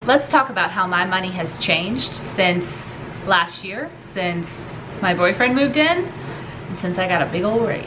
Let's talk about how my money has changed since last year, since my boyfriend moved in, and since I got a big old raise.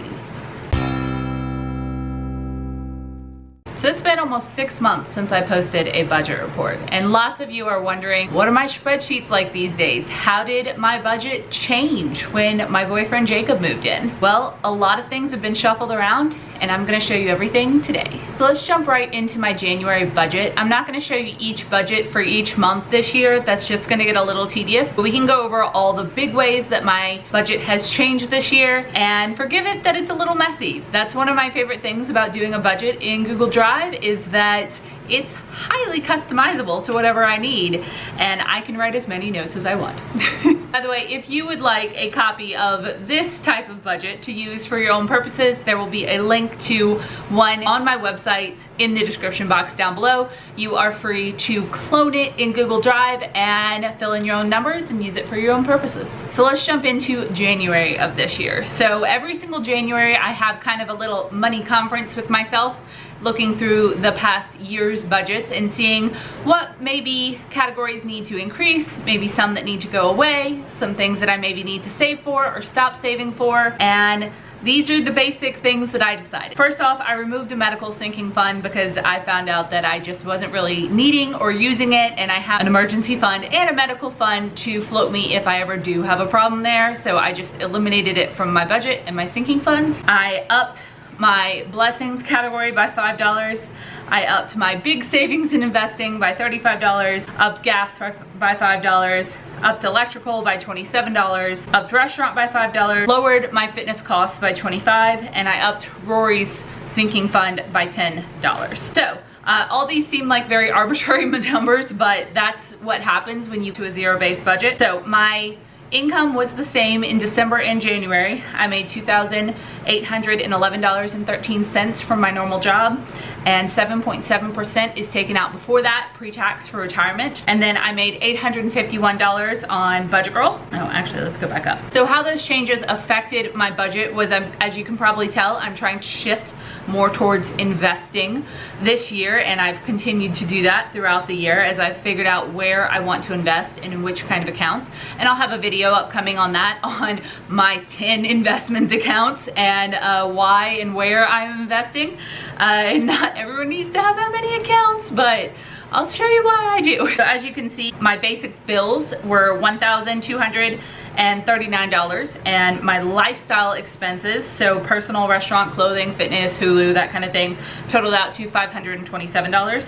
So it's been almost 6 months since I posted a budget report, and lots of you are wondering, what are my spreadsheets like these days? How did my budget change when my boyfriend Jacob moved in? Well, a lot of things have been shuffled around, and I'm gonna show you everything today. So let's jump right into my January budget. I'm not gonna show you each budget for each month this year. That's just gonna get a little tedious. But we can go over all the big ways that my budget has changed this year, and forgive it that it's a little messy. That's one of my favorite things about doing a budget in Google Drive, is that it's highly customizable to whatever I need, and I can write as many notes as I want. By the way, if you would like a copy of this type of budget to use for your own purposes, there will be a link to one on my website in the description box down below. You are free to clone it in Google Drive and fill in your own numbers and use it for your own purposes. So let's jump into January of this year. So every single January I have kind of a little money conference with myself, looking through the past year's budgets and seeing what maybe categories need to increase, maybe some that need to go away, some things that I maybe need to save for or stop saving for, and these are the basic things that I decided. First off, I removed a medical sinking fund because I found out that I just wasn't really needing or using it, and I have an emergency fund and a medical fund to float me if I ever do have a problem there, so I just eliminated it from my budget and my sinking funds. I upped my blessings category by $5. I upped my big savings and investing by $35, upped gas by $5, upped electrical by $27, upped restaurant by $5, lowered my fitness costs by $25, and I upped Rory's sinking fund by $10. So all these seem like very arbitrary numbers, but that's what happens when you do a zero-based budget. So my income was the same in December and January. I made $2,811.13 from my normal job, and 7.7% is taken out before that, pre-tax for retirement. And then I made $851 on Budget Girl. Oh, actually, let's go back up. So how those changes affected my budget was, as you can probably tell, I'm trying to shift more towards investing this year, and I've continued to do that throughout the year as I've figured out where I want to invest and in which kind of accounts. And I'll have a video upcoming on that, on my 10 investment accounts and why and where I'm investing. And not everyone needs to have that many accounts, but I'll show you why I do. So as you can see, my basic bills were $1,239, and my lifestyle expenses, so personal, restaurant, clothing, fitness, Hulu, that kind of thing, totaled out to $527.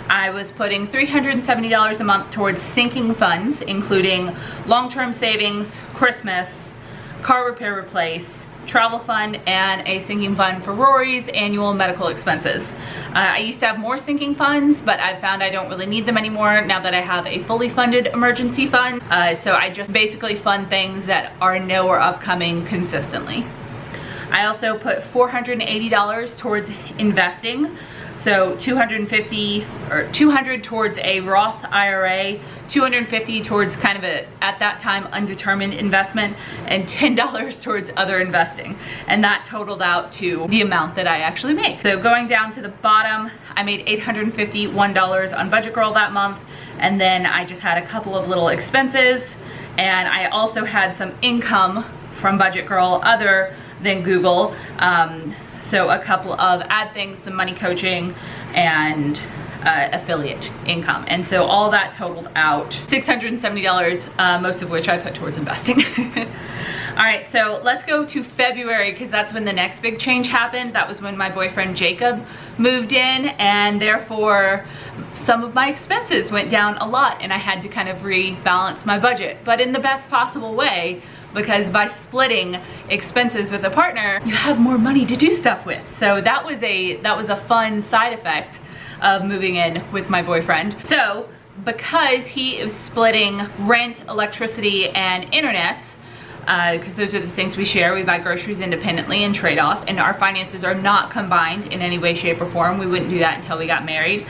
I was putting $370 a month towards sinking funds, including long-term savings, Christmas, car repair replace, travel fund, and a sinking fund for Rory's annual medical expenses. I used to have more sinking funds, but I've found I don't really need them anymore now that I have a fully funded emergency fund. So I just basically fund things that are know or upcoming consistently. I also put $480 towards investing. So $200 towards a Roth IRA, $250 towards kind of a, at that time, undetermined investment, and $10 towards other investing. And that totaled out to the amount that I actually make. So going down to the bottom, I made $851 on Budget Girl that month, and then I just had a couple of little expenses, and I also had some income from Budget Girl other than Google. So a couple of ad things, some money coaching, and affiliate income. And so all that totaled out $670, most of which I put towards investing. All right, so let's go to February, because that's when the next big change happened. That was when my boyfriend Jacob moved in, and therefore some of my expenses went down a lot, and I had to kind of rebalance my budget, but in the best possible way, because by splitting expenses with a partner, you have more money to do stuff with. So that was a fun side effect of moving in with my boyfriend. So because he is splitting rent, electricity, and internet, because those are the things we share, we buy groceries independently and trade off, and our finances are not combined in any way, shape, or form. We wouldn't do that until we got married.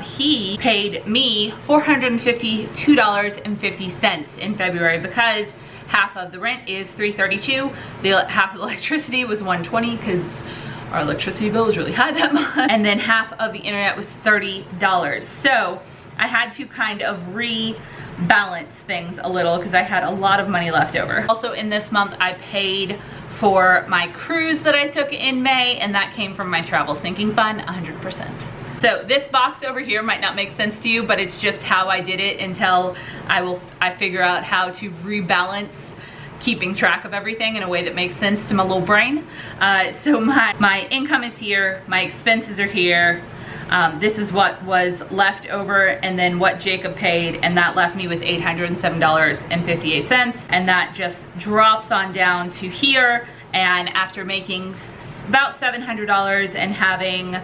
He paid me $452.50 in February, because half of the rent is $332, the half of the electricity was $120, because our electricity bill was really high that month, and then half of the internet was $30. So I had to kind of rebalance things a little because I had a lot of money left over. Also in this month, I paid for my cruise that I took in May, and that came from my travel sinking fund 100%. So this box over here might not make sense to you, but it's just how I did it until I figure out how to rebalance keeping track of everything in a way that makes sense to my little brain. So my income is here, my expenses are here. This is what was left over and then what Jacob paid, and that left me with $807.58, and that just drops on down to here. And after making about $700 and having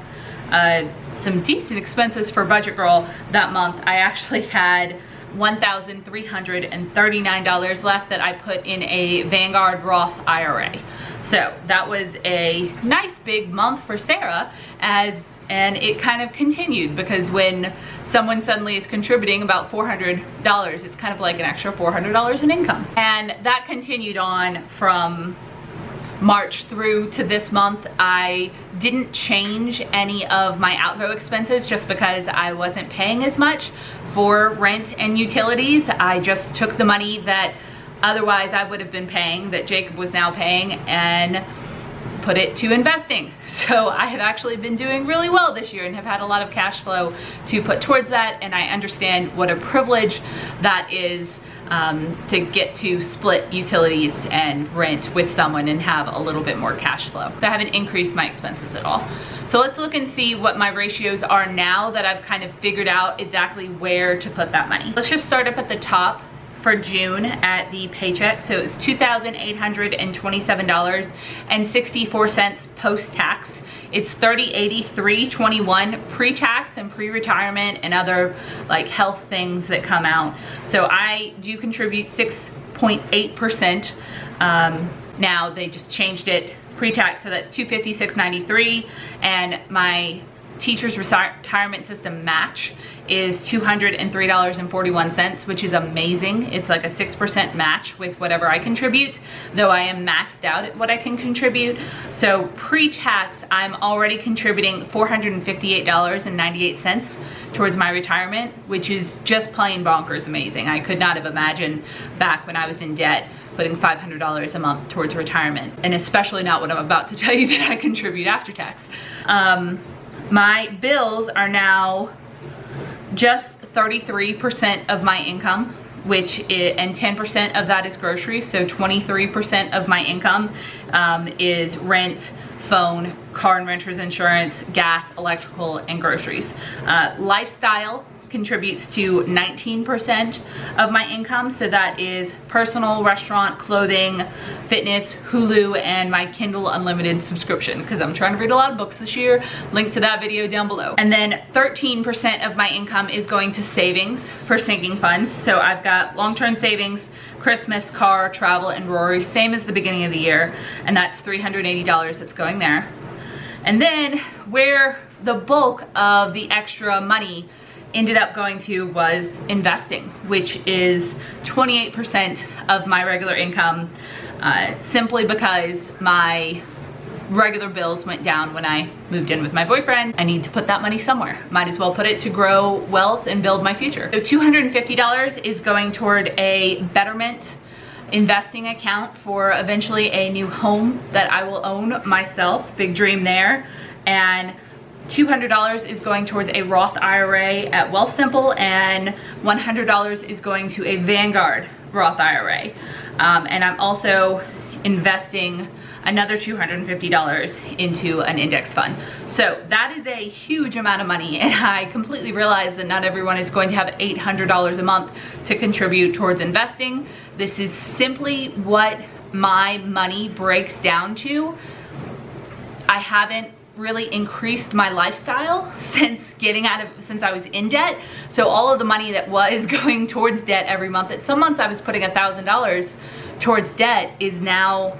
some decent expenses for Budget Girl that month, I actually had $1,339 left that I put in a Vanguard Roth IRA. So that was a nice big month for Sarah, and it kind of continued, because when someone suddenly is contributing about $400, it's kind of like an extra $400 in income. And that continued on from March through to this month. I didn't change any of my outgo expenses just because I wasn't paying as much for rent and utilities. I just took the money that otherwise I would have been paying, that Jacob was now paying, and put it to investing. So I have actually been doing really well this year and have had a lot of cash flow to put towards that, and I understand what a privilege that is to get to split utilities and rent with someone and have a little bit more cash flow. So I haven't increased my expenses at all. So let's look and see what my ratios are now that I've kind of figured out exactly where to put that money. Let's just start up at the top for June at the paycheck. So it's $2,827.64 post-tax. It's $3083.21 pre-tax and pre-retirement and other like health things that come out. So I do contribute 6.8%. Now they just changed it pre-tax, so that's $256.93, and my teacher's retirement system match is $203.41, which is amazing. It's like a 6% match with whatever I contribute, though I am maxed out at what I can contribute. So pre-tax, I'm already contributing $458.98 towards my retirement, which is just plain bonkers amazing. I could not have imagined back when I was in debt putting $500 a month towards retirement, and especially not what I'm about to tell you that I contribute after tax. My bills are now just 33% of my income, and 10% of that is groceries. So 23% of my income is rent, phone, car and renter's insurance, gas, electrical, and groceries. Lifestyle contributes to 19% of my income. So that is personal, restaurant, clothing, fitness, Hulu, and my Kindle Unlimited subscription, because I'm trying to read a lot of books this year. Link to that video down below. And then 13% of my income is going to savings for sinking funds. So I've got long-term savings, Christmas, car, travel, and Rory, same as the beginning of the year. And that's $380 that's going there. And then where the bulk of the extra money ended up going to was investing, which is 28% of my regular income, simply because my regular bills went down when I moved in with my boyfriend. I need to put that money somewhere. Might as well put it to grow wealth and build my future. So $250 is going toward a Betterment investing account for eventually a new home that I will own myself. Big dream there. And $200 is going towards a Roth IRA at Wealthsimple, and $100 is going to a Vanguard Roth IRA. And I'm also investing another $250 into an index fund. So that is a huge amount of money, and I completely realize that not everyone is going to have $800 a month to contribute towards investing. This is simply what my money breaks down to. I haven't really increased my lifestyle since I was in debt. So all of the money that was going towards debt every month, at some months I was putting $1,000 towards debt, is now,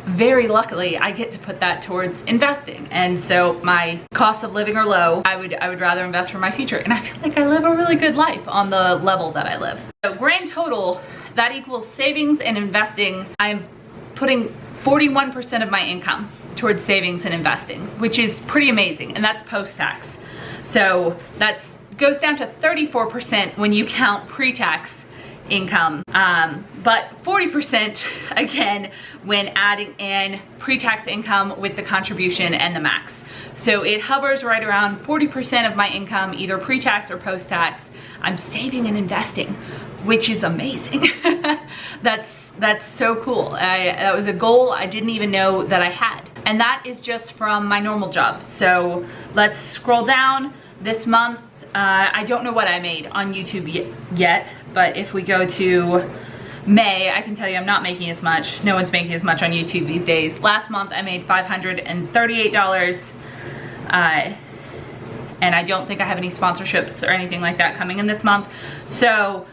very luckily, I get to put that towards investing. And so my costs of living are low. I would rather invest for my future, and I feel like I live a really good life on the level that I live. So grand total, that equals savings and investing. I'm putting 41% of my income towards savings and investing, which is pretty amazing, and that's post-tax. So that's goes down to 34% when you count pre-tax income, but 40% again when adding in pre-tax income with the contribution and the max. So it hovers right around 40% of my income, either pre-tax or post-tax. I'm saving and investing, which is amazing. That's so cool. That was a goal I didn't even know that I had. And that is just from my normal job. So let's scroll down. This month, I don't know what I made on YouTube yet, but if we go to May, I can tell you I'm not making as much. No one's making as much on YouTube these days. Last month I made $538, and I don't think I have any sponsorships or anything like that coming in this month. So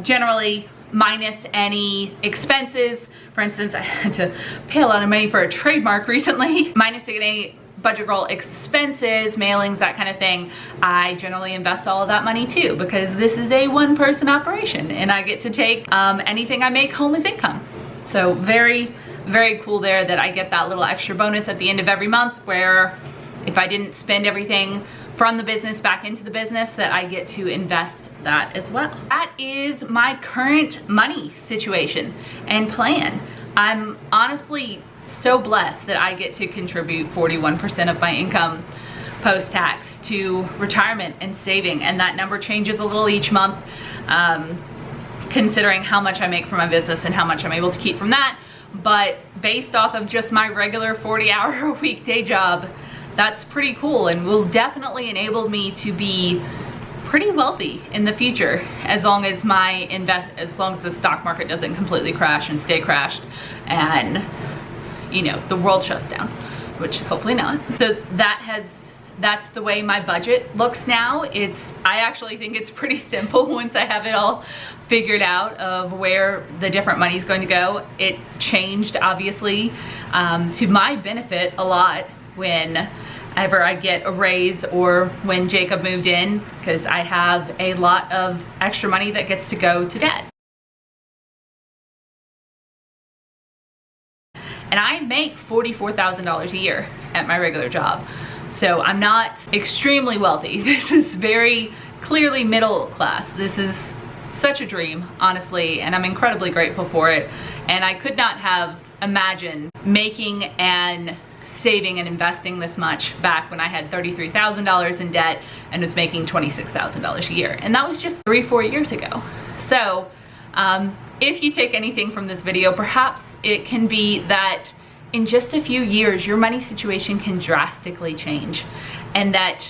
generally, minus any expenses. For instance, I had to pay a lot of money for a trademark recently. Minus any budget goal expenses, mailings, that kind of thing, I generally invest all of that money too, because this is a one-person operation and I get to take anything I make home as income. So very, very cool there that I get that little extra bonus at the end of every month, where if I didn't spend everything from the business back into the business, that I get to invest that as well. That is my current money situation and plan. I'm honestly so blessed that I get to contribute 41% of my income post-tax to retirement and saving, and that number changes a little each month, considering how much I make from my business and how much I'm able to keep from that. But based off of just my regular 40-hour weekday job, that's pretty cool, and will definitely enable me to be pretty wealthy in the future, as long as the stock market doesn't completely crash and stay crashed, and you know, the world shuts down, which hopefully not. So that's the way my budget looks now. I actually think it's pretty simple once I have it all figured out of where the different money is going to go. It changed obviously to my benefit a lot whenever I get a raise or when Jacob moved in, because I have a lot of extra money that gets to go to debt. And I make $44,000 a year at my regular job. So I'm not extremely wealthy. This is very clearly middle class. This is such a dream, honestly, and I'm incredibly grateful for it. And I could not have imagined making and saving and investing this much back when I had $33,000 in debt and was making $26,000 a year. And that was just 3-4 years ago. So if you take anything from this video, perhaps it can be that in just a few years, your money situation can drastically change. And that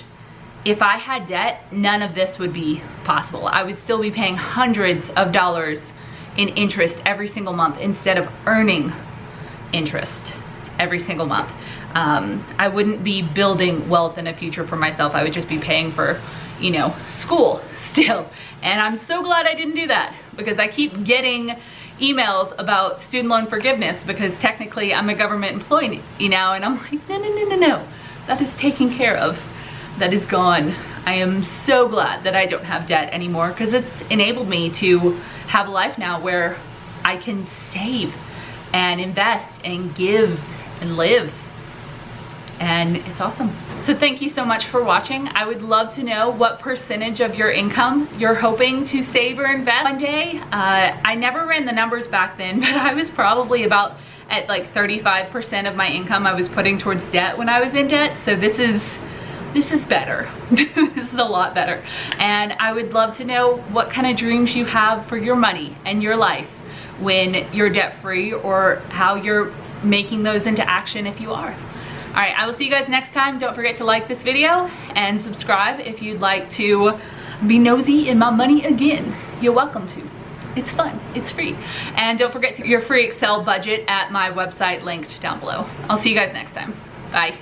if I had debt, none of this would be possible. I would still be paying hundreds of dollars in interest every single month instead of earning interest every single month. I wouldn't be building wealth in a future for myself. I would just be paying for, you know, school still. And I'm so glad I didn't do that, because I keep getting emails about student loan forgiveness, because technically I'm a government employee, you know, and I'm like, no, that is taken care of. That is gone. I am so glad that I don't have debt anymore, because it's enabled me to have a life now where I can save and invest and give and live. And it's awesome. So thank you so much for watching. I would love to know what percentage of your income you're hoping to save or invest one day. I never ran the numbers back then, but I was probably about at like 35% of my income I was putting towards debt when I was in debt. So this is better. This is a lot better. And I would love to know what kind of dreams you have for your money and your life when you're debt free, or how you're making those into action if you are. All right, I will see you guys next time. Don't forget to like this video and subscribe if you'd like to be nosy in my money again. You're welcome to. It's fun, it's free. And don't forget to your free Excel budget at my website linked down below. I'll see you guys next time. Bye.